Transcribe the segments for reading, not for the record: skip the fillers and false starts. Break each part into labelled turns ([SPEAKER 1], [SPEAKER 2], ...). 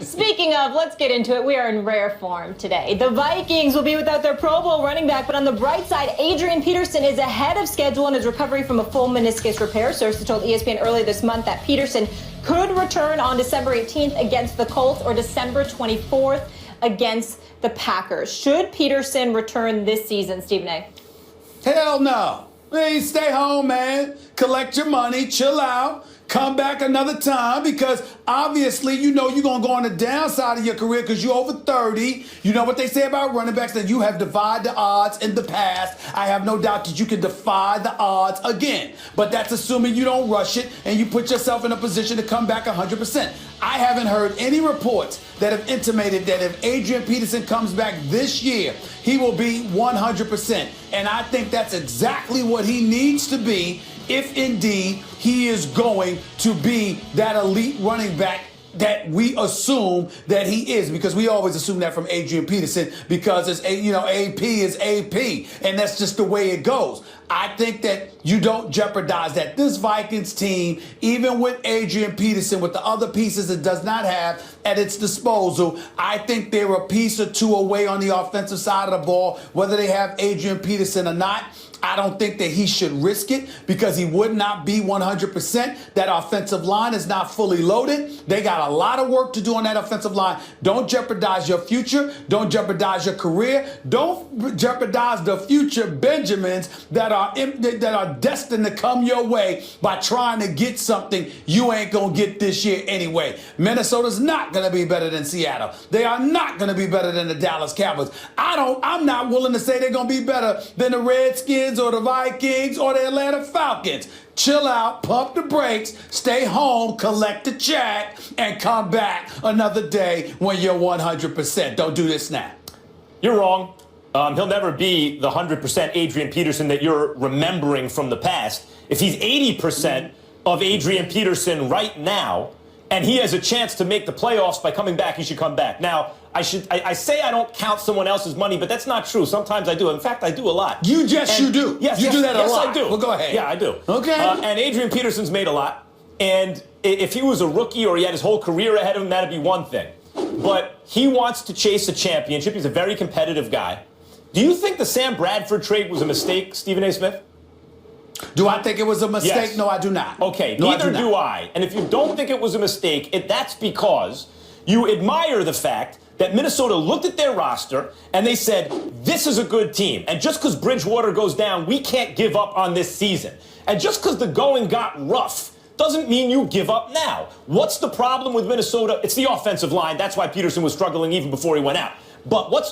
[SPEAKER 1] Speaking of, let's get into it. We are in rare form today. The Vikings will be without their Pro Bowl running back, but on the bright side, Adrian Peterson is ahead of schedule in his recovery from a full meniscus repair. Sources told ESPN earlier this month that Peterson could return on December 18th against the Colts or December 24th against the Packers. Should Peterson return this season, Stephen A?
[SPEAKER 2] Hell no. Hey, stay home, man. Collect your money, chill out. Come back another time because obviously you know you're going to go on the downside of your career because you're over 30. You know what they say about running backs, that you have defied the odds in the past. I have no doubt that you can defy the odds again. But that's assuming you don't rush it and you put yourself in a position to come back 100%. I haven't heard any reports that have intimated that if Adrian Peterson comes back this year, he will be 100%. And I think that's exactly what he needs to be if indeed he is going to be that elite running back that we assume that he is, because we always assume that from Adrian Peterson because it's AP is AP, and that's just the way it goes. I think that you don't jeopardize that. This Vikings team, even with Adrian Peterson, with the other pieces it does not have at its disposal, I think they're a piece or two away on the offensive side of the ball, whether they have Adrian Peterson or not. I don't think that he should risk it because he would not be 100%. That offensive line is not fully loaded. They got a lot of work to do on that offensive line. Don't jeopardize your future. Don't jeopardize your career. Don't jeopardize the future Benjamins that are destined to come your way by trying to get something you ain't going to get this year anyway. Minnesota's not going to be better than Seattle. They are not going to be better than the Dallas Cowboys. I'm not willing to say they're going to be better than the Redskins or the Vikings or the Atlanta Falcons. Chill out, pump the brakes, stay home, collect the check, and come back another day when you're 100%. Don't do this now.
[SPEAKER 3] You're wrong. He'll never be the 100% Adrian Peterson that you're remembering from the past. If he's 80% of Adrian Peterson right now, and he has a chance to make the playoffs by coming back, he should come back. Now, I say I don't count someone else's money, but that's not true. Sometimes I do. In fact, I do a lot.
[SPEAKER 2] You do. Yes, you do that a lot.
[SPEAKER 3] Yes, I do.
[SPEAKER 2] Well, go ahead.
[SPEAKER 3] Yeah, I do.
[SPEAKER 2] Okay.
[SPEAKER 3] And Adrian Peterson's made a lot. And if he was a rookie or he had his whole career ahead of him, that'd be one thing. But he wants to chase a championship. He's a very competitive guy. Do you think the Sam Bradford trade was a mistake, Stephen A. Smith?
[SPEAKER 2] Do I think it was a mistake?
[SPEAKER 3] Yes.
[SPEAKER 2] No, I do not.
[SPEAKER 3] Okay,
[SPEAKER 2] no,
[SPEAKER 3] neither do I. And if you don't think it was a mistake, that's because you admire the fact that Minnesota looked at their roster and they said, this is a good team. And just because Bridgewater goes down, we can't give up on this season. And just because the going got rough doesn't mean you give up now. What's the problem with Minnesota? It's the offensive line. That's why Peterson was struggling even before he went out. But let's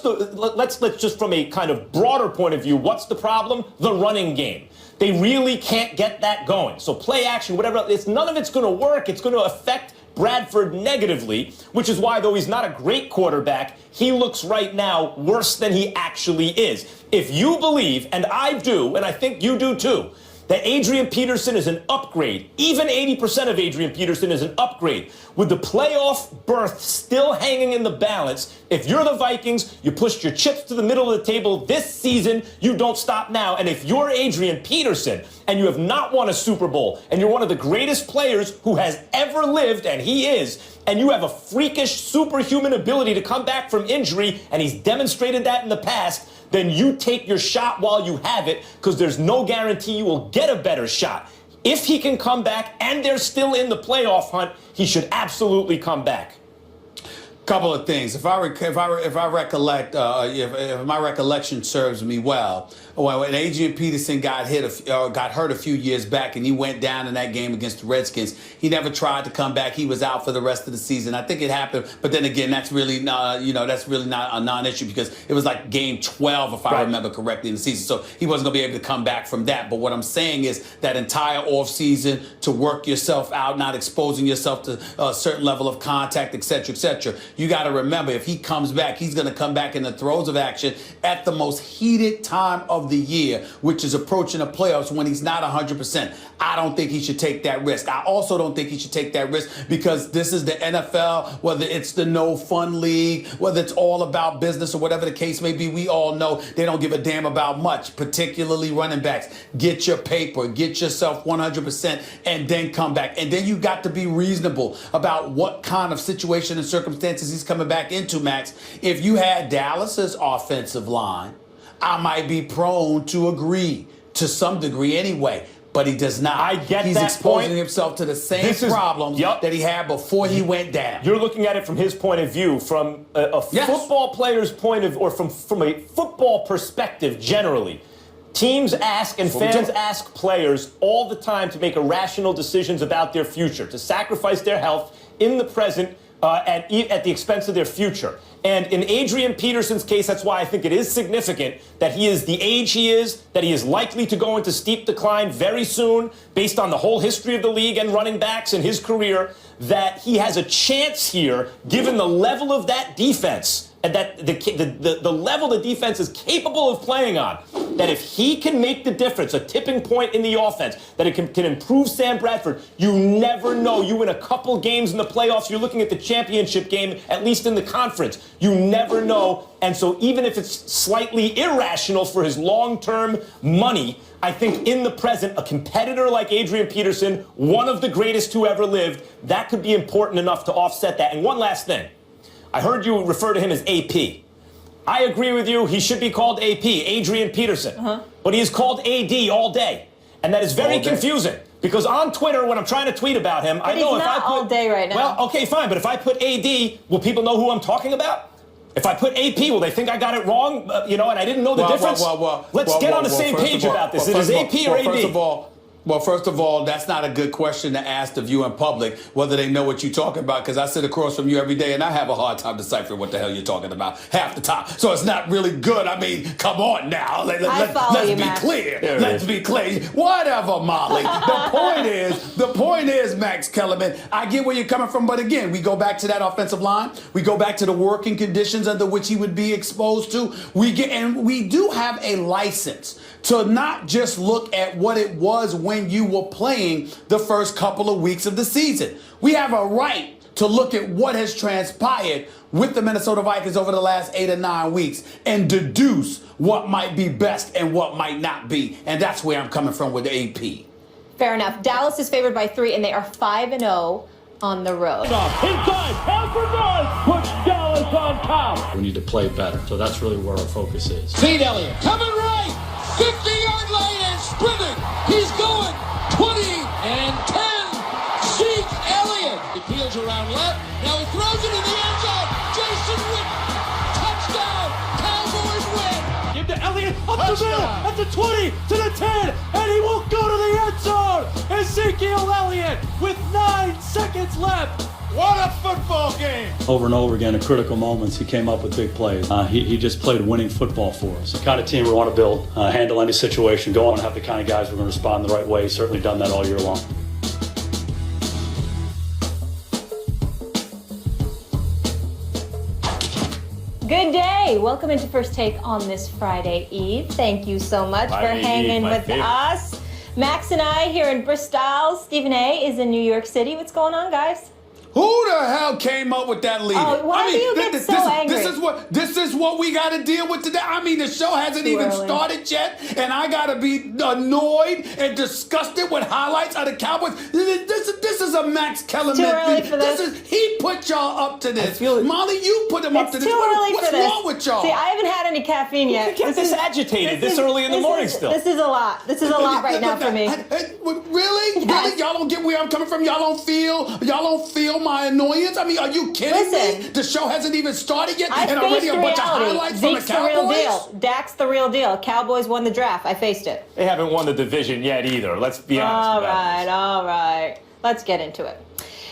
[SPEAKER 3] just from a kind of broader point of view, what's the problem? The running game. They really can't get that going. So play action, whatever, none of it's going to work. It's going to affect Bradford negatively, which is why, though he's not a great quarterback, he looks right now worse than he actually is. If you believe, and I do, and I think you do too, that Adrian Peterson is an upgrade, even 80% of Adrian Peterson is an upgrade, with the playoff berth still hanging in the balance, if you're the Vikings, you pushed your chips to the middle of the table this season, you don't stop now. And if you're Adrian Peterson and you have not won a Super Bowl and you're one of the greatest players who has ever lived, and he is, and you have a freakish superhuman ability to come back from injury, and he's demonstrated that in the past, then you take your shot while you have it, because there's no guarantee you will get a better shot. If he can come back and they're still in the playoff hunt, he should absolutely come back.
[SPEAKER 2] Couple of things. If I recollect, if my recollection serves me well, when Adrian Peterson got hurt a few years back and he went down in that game against the Redskins, he never tried to come back. He was out for the rest of the season. I think it happened, but then again, that's really not a non-issue because it was like game 12, if I remember correctly, in the season. So he wasn't going to be able to come back from that. But what I'm saying is that entire offseason to work yourself out, not exposing yourself to a certain level of contact, et cetera, you got to remember, if he comes back, he's going to come back in the throes of action at the most heated time of the year, which is approaching the playoffs when he's not 100%. I don't think he should take that risk. I also don't think he should take that risk because this is the NFL, whether it's the no fun league, whether it's all about business or whatever the case may be, we all know they don't give a damn about much, particularly running backs. Get your paper, get yourself 100%, and then come back. And then you got to be reasonable about what kind of situation and circumstances circumstances he's coming back into, Max. If you had Dallas's offensive line, I might be prone to agree to some degree anyway. But he does not.
[SPEAKER 3] I get
[SPEAKER 2] He's
[SPEAKER 3] that
[SPEAKER 2] exposing
[SPEAKER 3] point.
[SPEAKER 2] himself to the same problems that he had before he went down.
[SPEAKER 3] You're looking at it from his point of view, from a football player's point of, or from a football perspective generally. Teams ask and fans ask players all the time to make irrational decisions about their future, to sacrifice their health in the present at the expense of their future. And in Adrian Peterson's case, that's why I think it is significant that he is the age he is, that he is likely to go into steep decline very soon, based on the whole history of the league and running backs in his career, that he has a chance here, given the level of that defense, and that the level the defense is capable of playing on, that if he can make the difference, a tipping point in the offense, that it can improve Sam Bradford, you never know. You win a couple games in the playoffs, you're looking at the championship game, at least in the conference. You never know. And so even if it's slightly irrational for his long-term money, I think in the present, a competitor like Adrian Peterson, one of the greatest who ever lived, that could be important enough to offset that. And one last thing. I heard you refer to him as AP. I agree with you. He should be called AP, Adrian Peterson. But he is called AD all day. And that is very confusing. Because on Twitter, when I'm trying to tweet about him, I know if I put...
[SPEAKER 1] all day right now.
[SPEAKER 3] Well, okay, fine. But if I put AD, will people know who I'm talking about? If I put AP, will they think I got it wrong? And I didn't know the difference? Let's get on the same page about this. It is AP or AD?
[SPEAKER 2] First of all, that's not a good question to ask of you in public, whether they know what you're talking about, because I sit across from you every day and I have a hard time deciphering what the hell you're talking about half the time. So it's not really good. I mean, come on now. Let's be clear. Let's be clear. Whatever, Molly. The point is, Max Kellerman, I get where you're coming from, but again, we go back to that offensive line. We go back to the working conditions under which he would be exposed to. We do have a license to not just look at what it was when you were playing the first couple of weeks of the season. We have a right to look at what has transpired with the Minnesota Vikings over the last 8 or 9 weeks and deduce what might be best and what might not be. And that's where I'm coming from with AP.
[SPEAKER 1] Fair enough. Dallas is favored by 3, and they are 5-0 on the road.
[SPEAKER 4] Inside, pound for God, puts Dallas on top. We need to play better, so that's really where our focus is.
[SPEAKER 5] St. Elliott coming right, 50-yard line and sprinting. He's going 20 and 10. Zeke Elliott. He peels around left. Now he throws it in the end zone. Jason Witten. Touchdown. Cowboys win.
[SPEAKER 4] Give to Elliott up the middle at the 20 to the 10, and he will go to the end zone. Ezekiel Elliott with 9 seconds left.
[SPEAKER 5] What a football game.
[SPEAKER 4] Over and over again, in critical moments, he came up with big plays. He just played winning football for us. The kind of team we want to build, handle any situation, go on and have the kind of guys who are going to respond the right way. He's certainly done that all year long.
[SPEAKER 1] Good day. Welcome into First Take on this Friday Eve. Thank you so much for hanging with us. Max and I here in Bristol. Stephen A. is in New York City. What's going on, guys?
[SPEAKER 2] Who the hell came up with that leader?
[SPEAKER 1] Oh, why do you get so angry?
[SPEAKER 2] This is what we got to deal with today. I mean, the show hasn't even started yet, and I got to be annoyed and disgusted with highlights of the Cowboys. This is a Max Kellerman
[SPEAKER 1] too early
[SPEAKER 2] thing.
[SPEAKER 1] for this.
[SPEAKER 2] He put y'all up to this. Molly, you put him up to this. What's wrong with y'all?
[SPEAKER 1] See, I haven't had any caffeine yet.
[SPEAKER 3] You get this agitated this early in the morning still.
[SPEAKER 1] This is a lot. This is a lot right now for me.
[SPEAKER 2] Really?
[SPEAKER 1] Yes.
[SPEAKER 2] Really? Y'all don't get where I'm coming from? Y'all don't feel my annoyance? I mean, are you kidding me? The show hasn't even started yet, and already a bunch of highlights from the Cowboys?
[SPEAKER 1] The real deal. Dak's the real deal. Cowboys won the draft. I faced it.
[SPEAKER 3] They haven't won the division yet either. Let's be honest.
[SPEAKER 1] All right. Let's get into it.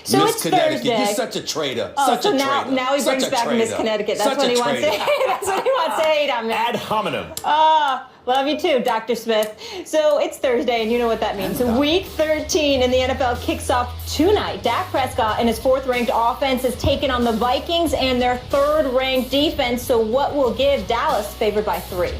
[SPEAKER 1] So
[SPEAKER 2] Miss
[SPEAKER 1] it's
[SPEAKER 2] Connecticut,
[SPEAKER 1] Thursday.
[SPEAKER 2] you're such a traitor.
[SPEAKER 1] Now he brings back Miss Connecticut. That's what he wants to hate. That's what he wants to hate on me.
[SPEAKER 3] Ad hominem.
[SPEAKER 1] Love you too, Dr. Smith. So it's Thursday, and you know what that means. Week 13 in the NFL kicks off tonight. Dak Prescott and his 4th-ranked offense is taking on the Vikings and their 3rd-ranked defense. So what will give Dallas favored by 3?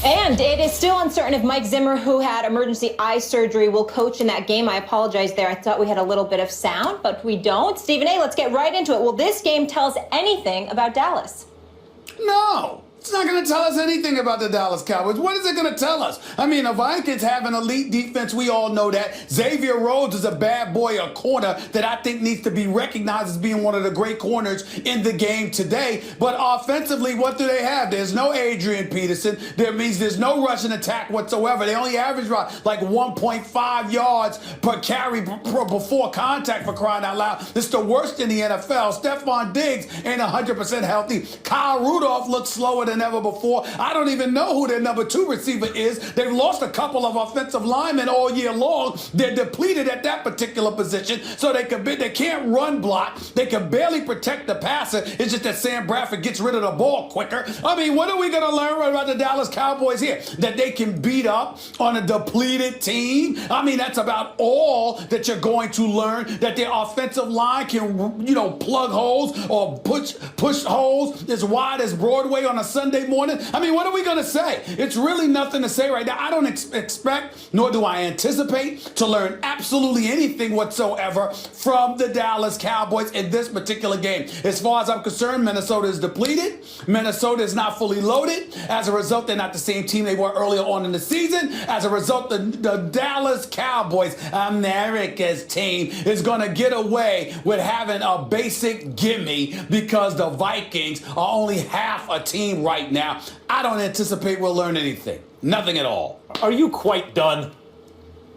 [SPEAKER 1] And it is still uncertain if Mike Zimmer, who had emergency eye surgery, will coach in that game. I apologize there. I thought we had a little bit of sound, but we don't. Stephen A., let's get right into it. Will this game tell us anything about Dallas?
[SPEAKER 2] No. It's not going to tell us anything about the Dallas Cowboys. What is it going to tell us? I mean, the Vikings have an elite defense. We all know that. Xavier Rhodes is a bad boy, a corner that I think needs to be recognized as being one of the great corners in the game today. But offensively, what do they have? There's no Adrian Peterson. That means there's no rushing attack whatsoever. They only average like 1.5 yards per carry before contact, for crying out loud. This is the worst in the NFL. Stephon Diggs ain't 100% healthy. Kyle Rudolph looks slower than ever before. I don't even know who their number 2 receiver is. They've lost a couple of offensive linemen all year long. They're depleted at that particular position, so they can't run block. They can barely protect the passer. It's just that Sam Bradford gets rid of the ball quicker. I mean, what are we going to learn about the Dallas Cowboys here? That they can beat up on a depleted team? I mean, that's about all that you're going to learn. That their offensive line can, plug holes or push holes as wide as Broadway on a Sunday morning. I mean, what are we going to say? It's really nothing to say right now. I don't expect, nor do I anticipate, to learn absolutely anything whatsoever from the Dallas Cowboys in this particular game. As far as I'm concerned, Minnesota is depleted. Minnesota is not fully loaded. As a result, they're not the same team they were earlier on in the season. As a result, the Dallas Cowboys, America's team, is going to get away with having a basic gimme because the Vikings are only half a team right now. I don't anticipate we'll learn anything. Nothing at all.
[SPEAKER 3] Are you quite done?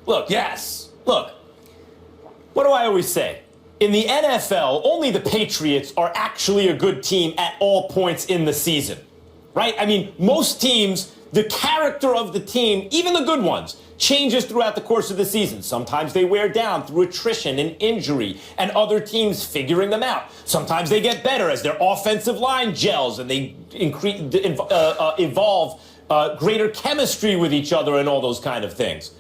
[SPEAKER 3] Look.
[SPEAKER 2] Yes.
[SPEAKER 3] Look. What do I always say? In the NFL, only the Patriots are actually a good team at all points in the season. Right? I mean, most teams, the character of the team, even the good ones, changes throughout the course of the season. Sometimes they wear down through attrition and injury and other teams figuring them out. Sometimes they get better as their offensive line gels and they evolve greater chemistry with each other and all those kind of things.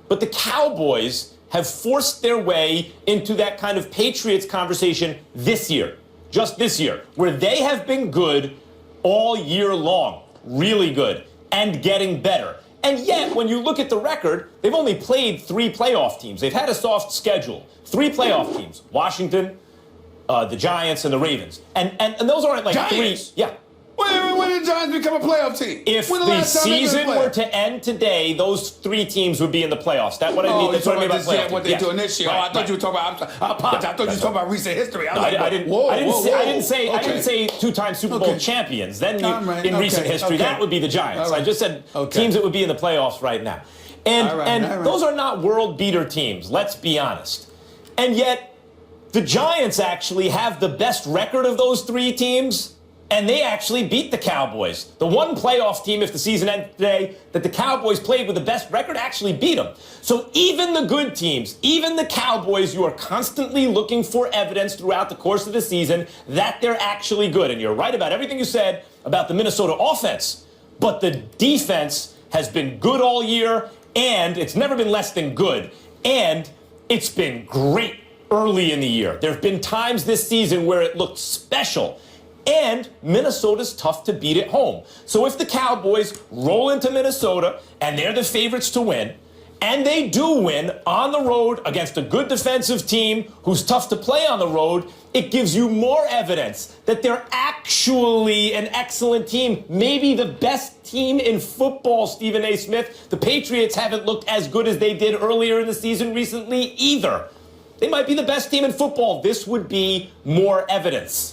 [SPEAKER 3] But the Cowboys have forced their way into that kind of Patriots conversation this year, just this year, where they have been good all year long, really good, and getting better. And yet, when you look at the record, they've only played 3 playoff teams. They've had a soft schedule. 3 playoff teams: Washington, the Giants, and the Ravens. And those aren't like
[SPEAKER 2] Giants?
[SPEAKER 3] 3. Yeah.
[SPEAKER 2] When did the Giants become a playoff team?
[SPEAKER 3] If the season were to end today, those 3 teams would be in the playoffs. That's what I mean. That's what I mean about playoffs.
[SPEAKER 2] What they're doing this year.
[SPEAKER 3] Right,
[SPEAKER 2] I thought you were talking about. I apologize. I thought you were talking about recent history.
[SPEAKER 3] I didn't say 2-time Super Bowl champions. Then in recent history, that would be the Giants. Right. I just said teams that would be in the playoffs right now. And those are not world beater teams. Let's be honest. And yet, the Giants actually have the best record of those 3 teams. And they actually beat the Cowboys. The one playoff team, if the season ended today, that the Cowboys played with the best record actually beat them. So even the good teams, even the Cowboys, you are constantly looking for evidence throughout the course of the season that they're actually good. And you're right about everything you said about the Minnesota offense. But the defense has been good all year, and it's never been less than good. And it's been great early in the year. There have been times this season where it looked special. And Minnesota's tough to beat at home. So if the Cowboys roll into Minnesota and they're the favorites to win, and they do win on the road against a good defensive team who's tough to play on the road, it gives you more evidence that they're actually an excellent team, maybe the best team in football, Stephen A. Smith. The Patriots haven't looked as good as they did earlier in the season recently either. They might be the best team in football. This would be more evidence.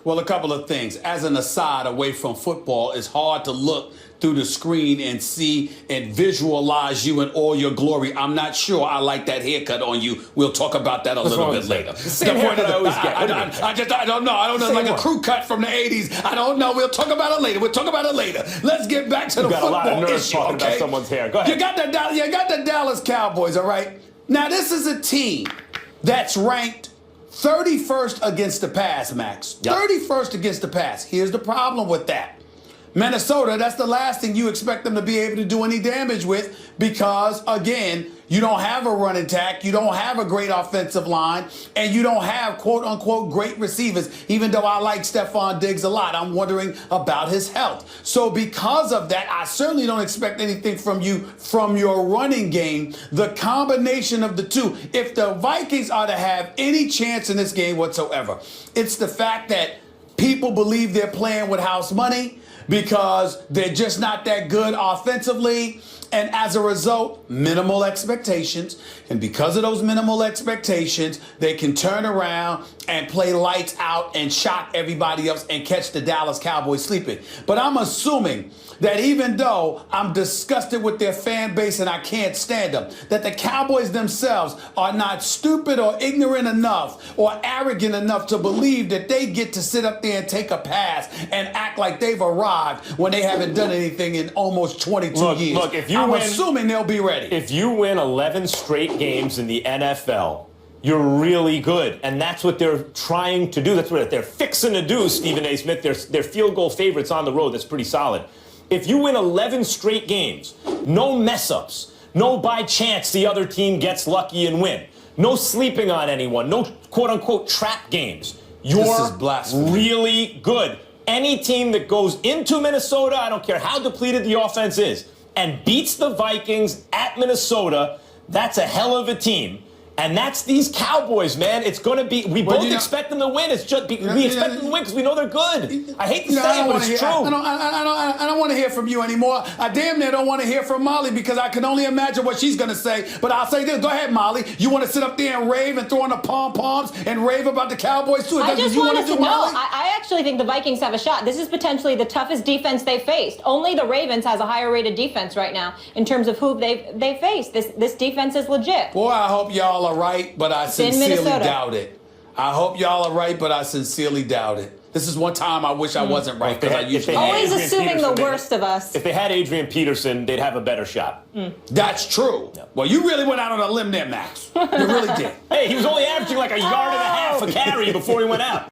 [SPEAKER 2] Well, a couple of things. As an aside, away from football, it's hard to look through the screen and see and visualize you in all your glory. I'm not sure I like that haircut on you. We'll talk about that a little bit later.
[SPEAKER 3] Same haircut I always get.
[SPEAKER 2] I don't know. I don't know. It's like a crew cut from the 80s. I don't know. We'll talk about it later. Let's get back to the football issue.
[SPEAKER 3] You've got a lot of nerves talking about someone's hair. Go ahead.
[SPEAKER 2] You got the Dallas Cowboys, all right? Now, this is a team that's ranked 31st against the pass, Max. Yep. 31st against the pass. Here's the problem with that. Minnesota, that's the last thing you expect them to be able to do any damage with because, again, you don't have a run attack, you don't have a great offensive line, and you don't have quote-unquote great receivers, even though I like Stephon Diggs a lot. I'm wondering about his health. So because of that, I certainly don't expect anything from you from your running game. The combination of the two, if the Vikings are to have any chance in this game whatsoever, it's the fact that people believe they're playing with house money. because they're just not that good offensively. And as a result, minimal expectations. And because of those minimal expectations, they can turn around and play lights out and shock everybody else and catch the Dallas Cowboys sleeping. But I'm assuming that even though I'm disgusted with their fan base and I can't stand them, that the Cowboys themselves are not stupid or ignorant enough or arrogant enough to believe that they get to sit up there and take a pass and act like they've arrived when they haven't done anything in almost 22 years.
[SPEAKER 3] Look, if
[SPEAKER 2] I'm assuming they'll be ready.
[SPEAKER 3] If you win 11 straight games in the NFL, you're really good. And that's what they're trying to do. That's what they're fixing to do, Stephen A. Smith. They're field goal favorites on the road. That's pretty solid. If you win 11 straight games, no mess-ups, no by chance the other team gets lucky and win, no sleeping on anyone, no quote-unquote trap games, you're really good. Any team that goes into Minnesota, I don't care how depleted the offense is, and beats the Vikings at Minnesota, that's a hell of a team. And that's these Cowboys, man. It's going to be. We both expect them to win. It's just we expect them to win because we know they're good. I hate to say it, but it's true.
[SPEAKER 2] I don't want to hear from you anymore. I damn near don't want to hear from Molly because I can only imagine what she's going to say. But I'll say this. Go ahead, Molly. You want to sit up there and rave and throw on the pom-poms and rave about the Cowboys too?
[SPEAKER 1] I just wanted to know.
[SPEAKER 2] Molly?
[SPEAKER 1] I actually think the Vikings have a shot. This is potentially the toughest defense they've faced. Only the Ravens has a higher rated defense right now in terms of who they faced. This defense is legit.
[SPEAKER 2] Boy, I hope y'all are right, but I sincerely doubt it. I hope y'all are right, but I sincerely doubt it. This is one time I wish I wasn't right because I usually
[SPEAKER 1] always assuming the worst of us.
[SPEAKER 3] If they had Adrian Peterson, they'd have a better shot.
[SPEAKER 2] That's true. Yeah. Well, you really went out on a limb there, Max. You really did.
[SPEAKER 3] Hey, he was only averaging like a yard and a half a carry before he went out.